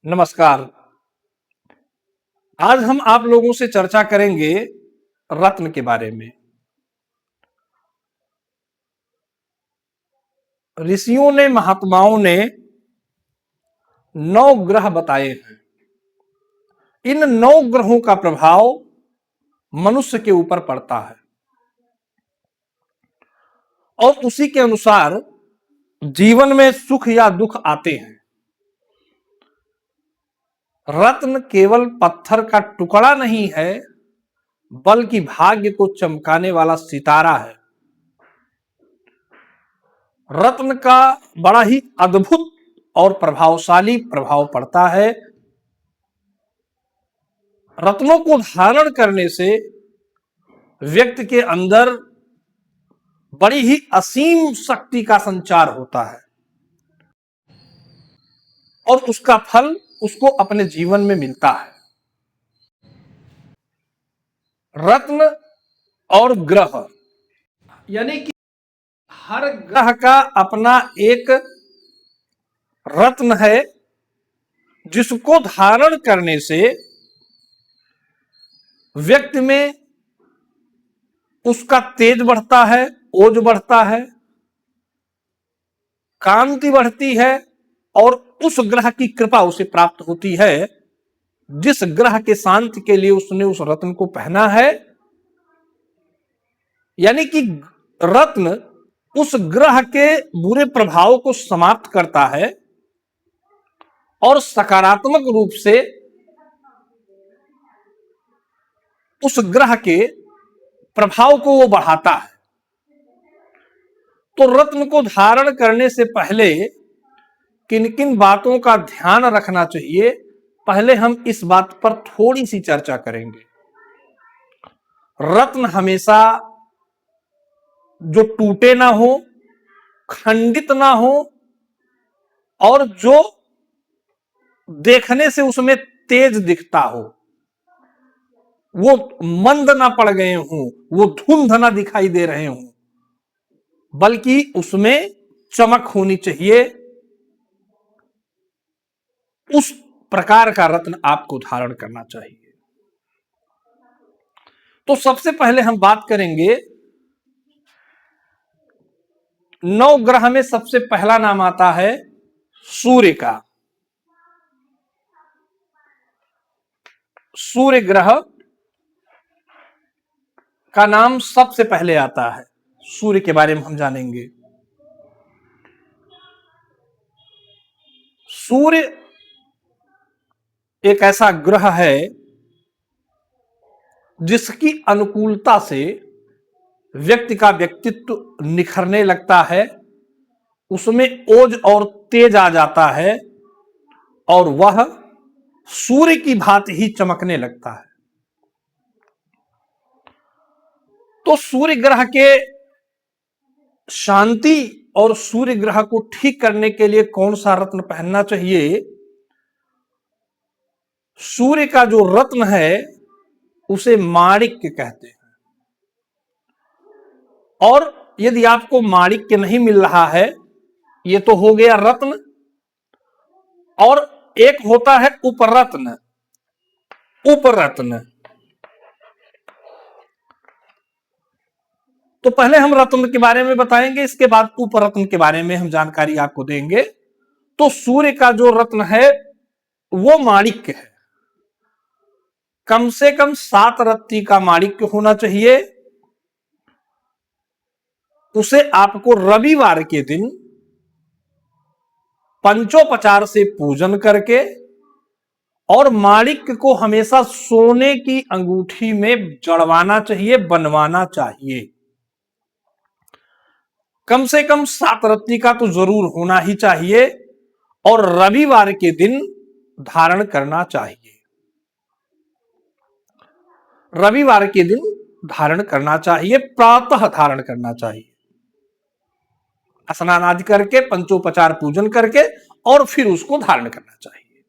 नमस्कार। आज हम आप लोगों से चर्चा करेंगे रत्न के बारे में। ऋषियों ने, महात्माओं ने 9 ग्रह बताए हैं। इन 9 ग्रहों का प्रभाव मनुष्य के ऊपर पड़ता है और उसी के अनुसार जीवन में सुख या दुख आते हैं। रत्न केवल पत्थर का टुकड़ा नहीं है, बल्कि भाग्य को चमकाने वाला सितारा है। रत्न का बड़ा ही अद्भुत और प्रभावशाली प्रभाव पड़ता है। रत्नों को धारण करने से व्यक्ति के अंदर बड़ी ही असीम शक्ति का संचार होता है और उसका फल उसको अपने जीवन में मिलता है। रत्न और ग्रह यानी कि हर ग्रह का अपना एक रत्न है, जिसको धारण करने से व्यक्ति में उसका तेज बढ़ता है, ओज बढ़ता है, कांति बढ़ती है और उस ग्रह की कृपा उसे प्राप्त होती है जिस ग्रह के शांति के लिए उसने उस रत्न को पहना है। यानी कि रत्न उस ग्रह के बुरे प्रभाव को समाप्त करता है और सकारात्मक रूप से उस ग्रह के प्रभाव को वो बढ़ाता है। तो रत्न को धारण करने से पहले किन किन बातों का ध्यान रखना चाहिए, पहले हम इस बात पर थोड़ी सी चर्चा करेंगे। रत्न हमेशा जो टूटे ना हो, खंडित ना हो और जो देखने से उसमें तेज दिखता हो, वो मंद ना पड़ गए हों, वो धुंध ना दिखाई दे रहे हों, बल्कि उसमें चमक होनी चाहिए। उस प्रकार का रत्न आपको धारण करना चाहिए। तो सबसे पहले हम बात करेंगे, 9 ग्रह में सबसे पहला नाम आता है सूर्य का। सूर्य ग्रह का नाम सबसे पहले आता है। सूर्य के बारे में हम जानेंगे। सूर्य एक ऐसा ग्रह है जिसकी अनुकूलता से व्यक्ति का व्यक्तित्व निखरने लगता है, उसमें ओज और तेज आ जाता है और वह सूर्य की भांति ही चमकने लगता है। तो सूर्य ग्रह के शांति और सूर्य ग्रह को ठीक करने के लिए कौन सा रत्न पहनना चाहिए? सूर्य का जो रत्न है उसे माणिक्य कहते हैं। और यदि आपको माणिक्य नहीं मिल रहा है, ये तो हो गया रत्न, और एक होता है उपरत्न। उपरत्न तो पहले हम रत्न के बारे में बताएंगे, इसके बाद उपरत्न के बारे में हम जानकारी आपको देंगे। तो सूर्य का जो रत्न है वो माणिक्य है। कम से कम 7 रत्ती का माणिक्य होना चाहिए। उसे आपको रविवार के दिन पंचोपचार से पूजन करके और माणिक्य को हमेशा सोने की अंगूठी में जड़वाना चाहिए, बनवाना चाहिए। कम से कम 7 रत्ती का तो जरूर होना ही चाहिए और रविवार के दिन धारण करना चाहिए। रविवार के दिन धारण करना चाहिए, प्रातः धारण करना चाहिए, स्नान आदि करके, पंचोपचार पूजन करके और फिर उसको धारण करना चाहिए।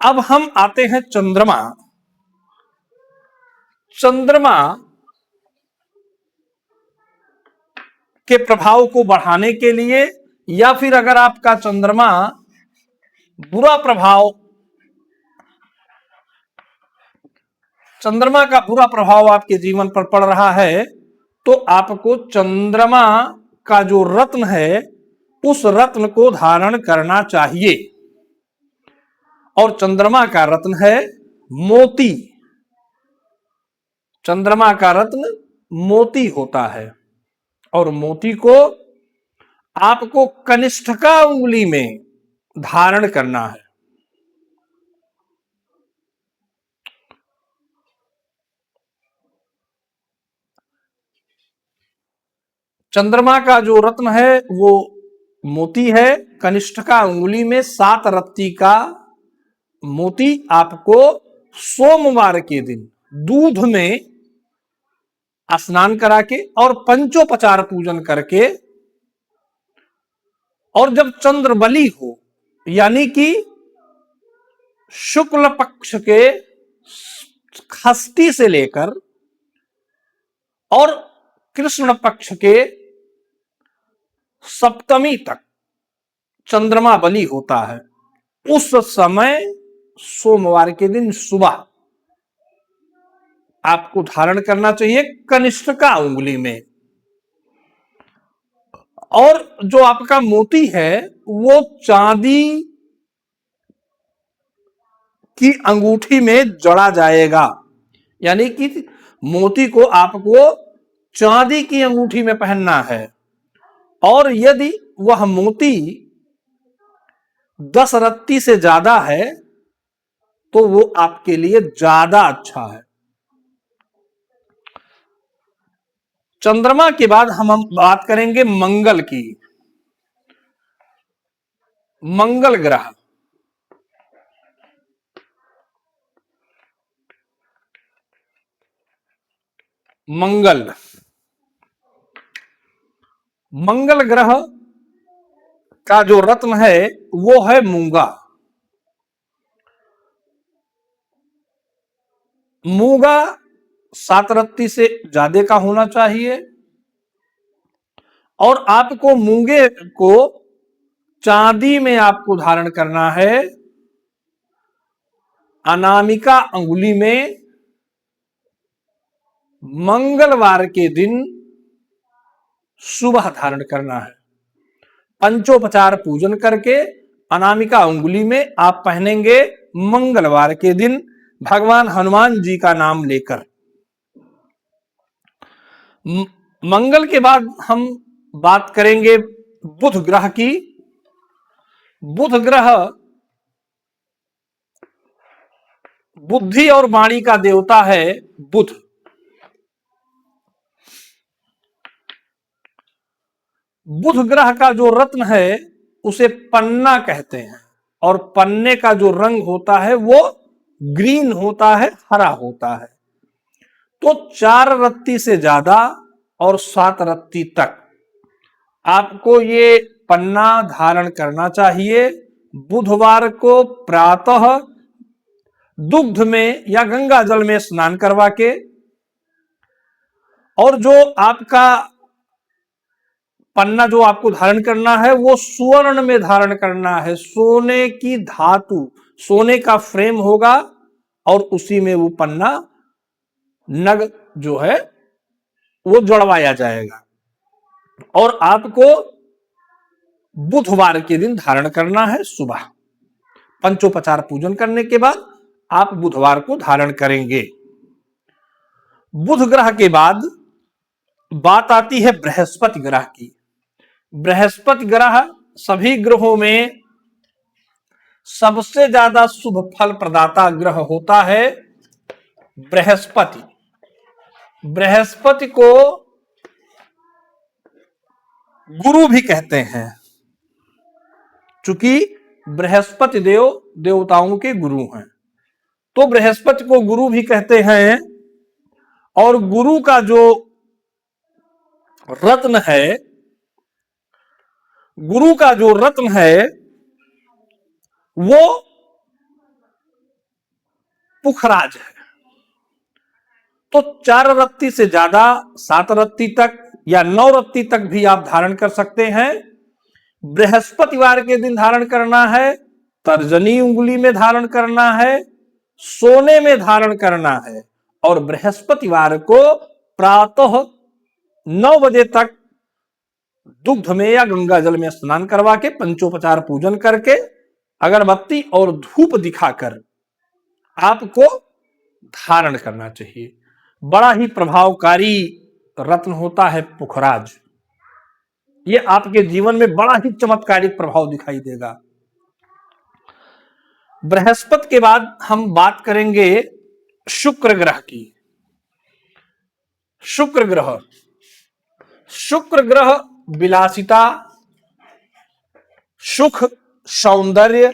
अब हम आते हैं चंद्रमा। चंद्रमा के प्रभाव को बढ़ाने के लिए, या फिर अगर आपका चंद्रमा बुरा प्रभाव चंद्रमा का बुरा प्रभाव आपके जीवन पर पड़ रहा है तो आपको चंद्रमा का जो रत्न है उस रत्न को धारण करना चाहिए। और चंद्रमा का रत्न है मोती। चंद्रमा का रत्न मोती होता है और मोती को आपको कनिष्ठिका उंगली में धारण करना है। चंद्रमा का जो रत्न है वो मोती है। कनिष्ठिका उंगली में 7 रत्ती का मोती आपको सोमवार के दिन दूध में स्नान करा के और पंचोपचार पूजन करके, और जब चंद्र बली हो यानी कि शुक्ल पक्ष के षष्ठी से लेकर और कृष्ण पक्ष के सप्तमी तक चंद्रमा बली होता है, उस समय सोमवार के दिन सुबह आपको धारण करना चाहिए कनिष्ठिका उंगली में। और जो आपका मोती है वो चांदी की अंगूठी में जड़ा जाएगा, यानी कि मोती को आपको चांदी की अंगूठी में पहनना है। और यदि वह मोती 10 रत्ती से ज्यादा है तो वो आपके लिए ज्यादा अच्छा है। चंद्रमा के बाद हम बात करेंगे मंगल की। मंगल ग्रह, मंगल ग्रह का जो रत्न है वो है मूंगा। मूंगा 7 रत्ती से ज्यादा का होना चाहिए और आपको मूंगे को चांदी में आपको धारण करना है, अनामिका अंगुली में मंगलवार के दिन सुबह धारण करना है। पंचोपचार पूजन करके अनामिका अंगुली में आप पहनेंगे मंगलवार के दिन भगवान हनुमान जी का नाम लेकर। मंगल के बाद हम बात करेंगे बुध ग्रह की। बुध ग्रह बुद्धि और वाणी का देवता है बुध। बुध ग्रह का जो रत्न है उसे पन्ना कहते हैं और पन्ने का जो रंग होता है वो ग्रीन होता है, हरा होता है। तो 4 रत्ती से ज्यादा और 7 रत्ती तक आपको ये पन्ना धारण करना चाहिए। बुधवार को प्रातः दुग्ध में या गंगा जल में स्नान करवा के, और जो आपका पन्ना जो आपको धारण करना है वो स्वर्ण में धारण करना है। सोने की धातु, सोने का फ्रेम होगा और उसी में वो पन्ना नग जो है वो जड़वाया जाएगा और आपको बुधवार के दिन धारण करना है। सुबह पंचोपचार पूजन करने के बाद आप बुधवार को धारण करेंगे। बुध ग्रह के बाद बात आती है बृहस्पति ग्रह की। बृहस्पति ग्रह सभी ग्रहों में सबसे ज्यादा शुभ फल प्रदाता ग्रह होता है बृहस्पति। बृहस्पति को गुरु भी कहते हैं, चूंकि बृहस्पति देव देवताओं के गुरु हैं, तो बृहस्पति को गुरु भी कहते हैं। और गुरु का जो रत्न है, गुरु का जो रत्न है वो पुखराज है। तो 4 रत्ती से ज्यादा 7 रत्ती तक या 9 रत्ती तक भी आप धारण कर सकते हैं। बृहस्पतिवार के दिन धारण करना है, तर्जनी उंगली में धारण करना है, सोने में धारण करना है और बृहस्पतिवार को प्रातः 9 बजे तक दुग्ध में या गंगा जल में स्नान करवा के पंचोपचार पूजन करके अगरबत्ती और धूप दिखाकर आपको धारण करना चाहिए। बड़ा ही प्रभावकारी रत्न होता है पुखराज। ये आपके जीवन में बड़ा ही चमत्कारिक प्रभाव दिखाई देगा। बृहस्पति के बाद हम बात करेंगे शुक्र ग्रह की। शुक्र ग्रह विलासिता, सुख, सौंदर्य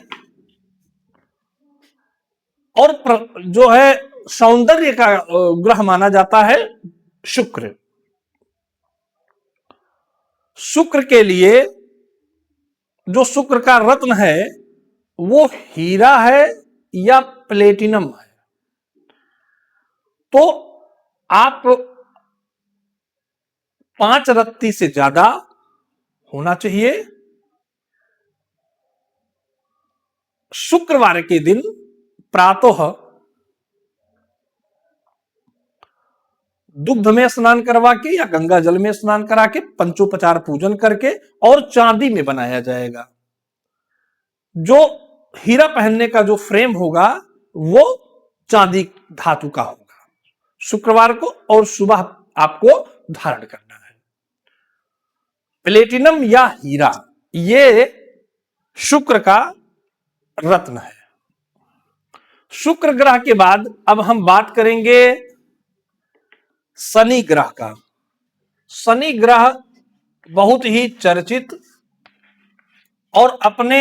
और जो है सौंदर्य का ग्रह माना जाता है शुक्र। शुक्र के लिए जो शुक्र का रत्न है वो हीरा है या प्लेटिनम है। तो आप 5 रत्ती से ज्यादा होना चाहिए। शुक्रवार के दिन प्रातः दुग्ध में स्नान करवा के या गंगा जल में स्नान करा के पंचोपचार पूजन करके और चांदी में बनाया जाएगा। जो हीरा पहनने का जो फ्रेम होगा वो चांदी धातु का होगा। शुक्रवार को और सुबह आपको धारण करना है। प्लेटिनम या हीरा ये शुक्र का रत्न है। शुक्र ग्रह के बाद अब हम बात करेंगे शनि ग्रह का। शनि ग्रह बहुत ही चर्चित और अपने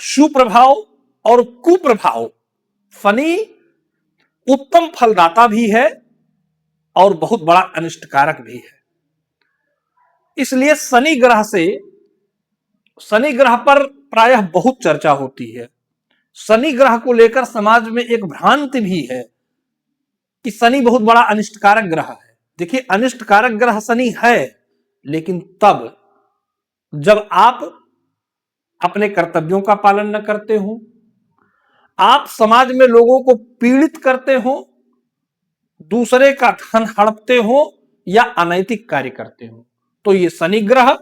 सुप्रभाव और कुप्रभाव, शनि उत्तम फलदाता भी है और बहुत बड़ा अनिष्टकारक भी है। इसलिए शनि ग्रह पर प्रायः बहुत चर्चा होती है। शनि ग्रह को लेकर समाज में एक भ्रांति भी है कि शनि बहुत बड़ा अनिष्टकारक ग्रह है। देखिए, अनिष्टकारक ग्रह शनि है, लेकिन तब जब आप अपने कर्तव्यों का पालन न करते हो, आप समाज में लोगों को पीड़ित करते हो, दूसरे का धन हड़पते हो या अनैतिक कार्य करते हो, तो ये शनि ग्रह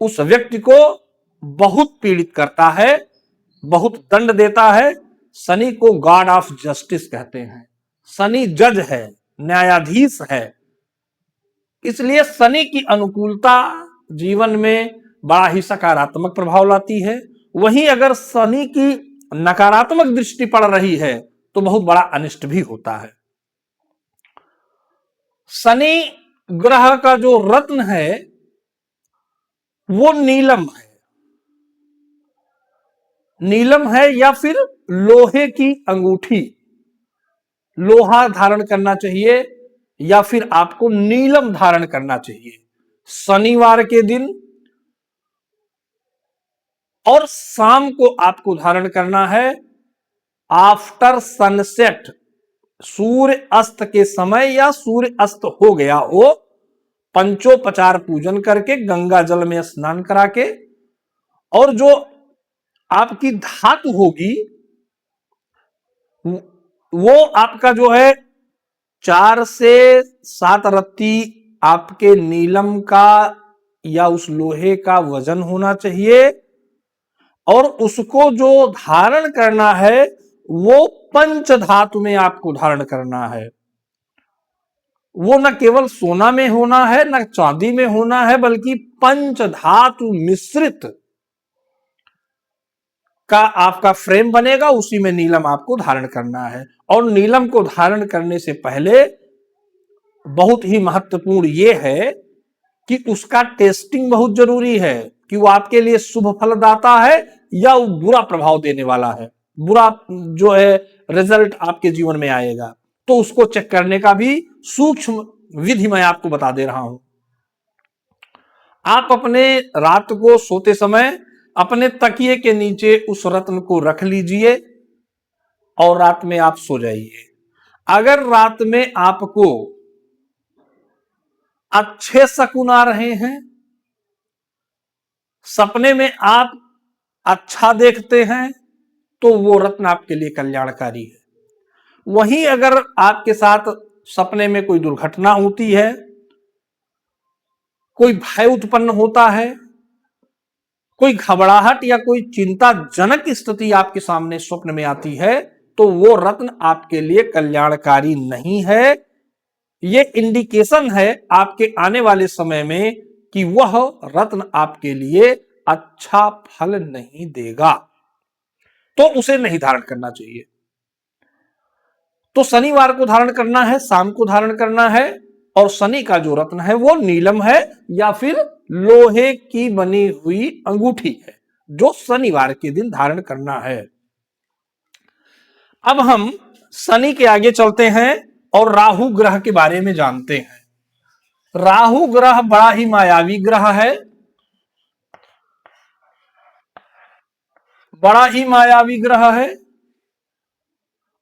उस व्यक्ति को बहुत पीड़ित करता है, बहुत दंड देता है। शनि को गॉड ऑफ जस्टिस कहते हैं। शनि जज है, न्यायाधीश है। इसलिए शनि की अनुकूलता जीवन में बड़ा ही सकारात्मक प्रभाव लाती है। वहीं अगर शनि की नकारात्मक दृष्टि पड़ रही है तो बहुत बड़ा अनिष्ट भी होता है। शनि ग्रह का जो रत्न है वो नीलम है। नीलम है या फिर लोहे की अंगूठी, लोहा धारण करना चाहिए या फिर आपको नीलम धारण करना चाहिए शनिवार के दिन। और शाम को आपको धारण करना है आफ्टर सनसेट, सूर्य अस्त के समय या सूर्य अस्त हो गया हो, पंचोपचार पूजन करके गंगा जल में स्नान करा के, और जो आपकी धातु होगी वो आपका जो है 4 से 7 रत्ती आपके नीलम का या उस लोहे का वजन होना चाहिए। और उसको जो धारण करना है वो पंच धातु में आपको धारण करना है। वो न केवल सोना में होना है, न चांदी में होना है, बल्कि पंच धातु मिश्रित का आपका फ्रेम बनेगा, उसी में नीलम आपको धारण करना है। और नीलम को धारण करने से पहले बहुत ही महत्वपूर्ण यह है कि उसका टेस्टिंग बहुत जरूरी है कि वो आपके लिए शुभ फलदाता है या वो बुरा प्रभाव देने वाला है, बुरा जो है रिजल्ट आपके जीवन में आएगा। तो उसको चेक करने का भी सूक्ष्म विधि मैं आपको बता दे रहा हूं। आप अपने रात को सोते समय अपने तकिए के नीचे उस रत्न को रख लीजिए और रात में आप सो जाइए। अगर रात में आपको अच्छे शकुन आ रहे हैं, सपने में आप अच्छा देखते हैं, तो वो रत्न आपके लिए कल्याणकारी है। वहीं अगर आपके साथ सपने में कोई दुर्घटना होती है, कोई भय उत्पन्न होता है, कोई घबराहट या कोई चिंताजनक स्थिति आपके सामने स्वप्न में आती है, तो वो रत्न आपके लिए कल्याणकारी नहीं है। ये इंडिकेशन है आपके आने वाले समय में कि वह रत्न आपके लिए अच्छा फल नहीं देगा, तो उसे नहीं धारण करना चाहिए। तो शनिवार को धारण करना है, शाम को धारण करना है, और शनि का जो रत्न है वो नीलम है या फिर लोहे की बनी हुई अंगूठी है, जो शनिवार के दिन धारण करना है। अब हम शनि के आगे चलते हैं और राहु ग्रह के बारे में जानते हैं। राहु ग्रह बड़ा ही मायावी ग्रह है, बड़ा ही मायावी ग्रह है।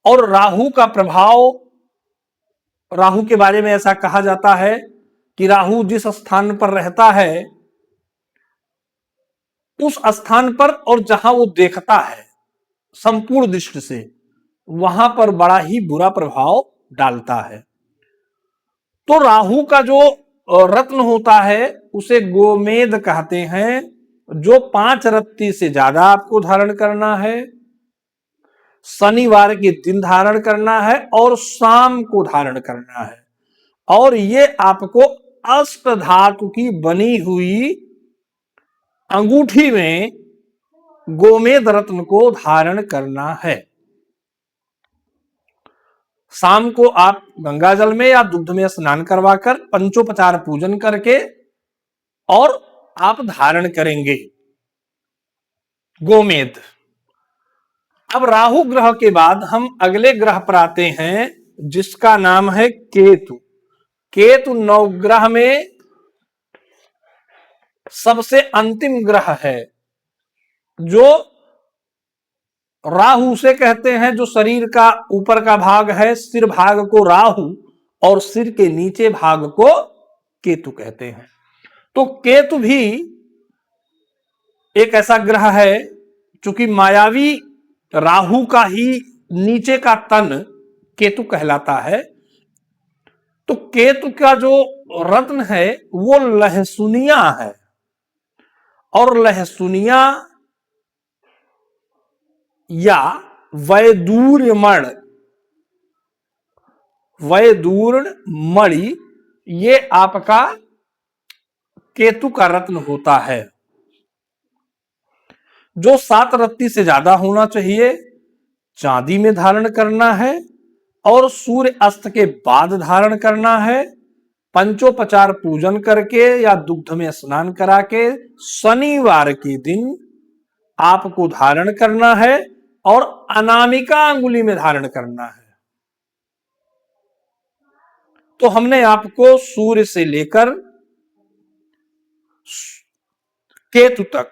और राहु का प्रभाव, राहु के बारे में ऐसा कहा जाता है कि राहु जिस स्थान पर रहता है उस स्थान पर और जहां वो देखता है संपूर्ण दृष्टि से, वहां पर बड़ा ही बुरा प्रभाव डालता है। तो राहु का जो रत्न होता है उसे गोमेद कहते हैं, जो 5 रत्ती से ज्यादा आपको धारण करना है, शनिवार के दिन धारण करना है और शाम को धारण करना है। और ये आपको अष्ट धातु की बनी हुई अंगूठी में गोमेद रत्न को धारण करना है। शाम को आप गंगा जल में या दुग्ध में स्नान करवाकर पंचोपचार पूजन करके और आप धारण करेंगे गोमेद। अब राहु ग्रह के बाद हम अगले ग्रह पर आते हैं जिसका नाम है केतु। केतु नवग्रह में सबसे अंतिम ग्रह है, जो राहु से कहते हैं, जो शरीर का ऊपर का भाग है, सिर भाग को राहु और सिर के नीचे भाग को केतु कहते हैं। तो केतु भी एक ऐसा ग्रह है, चूंकि मायावी राहु का ही नीचे का तन केतु कहलाता है। तो केतु का जो रत्न है वो लहसुनिया है, और लहसुनिया या वैदूर्यमण, वैदूर्ण मणि, ये आपका केतु का रत्न होता है, जो 7 रत्ती से ज्यादा होना चाहिए, चांदी में धारण करना है और सूर्य अस्त के बाद धारण करना है, पंचोपचार पूजन करके या दुग्ध में स्नान करा के शनिवार के दिन आपको धारण करना है और अनामिका अंगुली में धारण करना है। तो हमने आपको सूर्य से लेकर केतु तक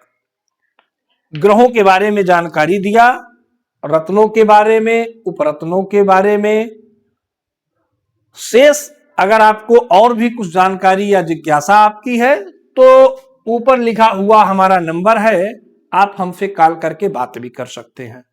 ग्रहों के बारे में जानकारी दिया, रत्नों के बारे में, उपरत्नों के बारे में। शेष अगर आपको और भी कुछ जानकारी या जिज्ञासा आपकी है तो ऊपर लिखा हुआ हमारा नंबर है, आप हमसे कॉल करके बात भी कर सकते हैं।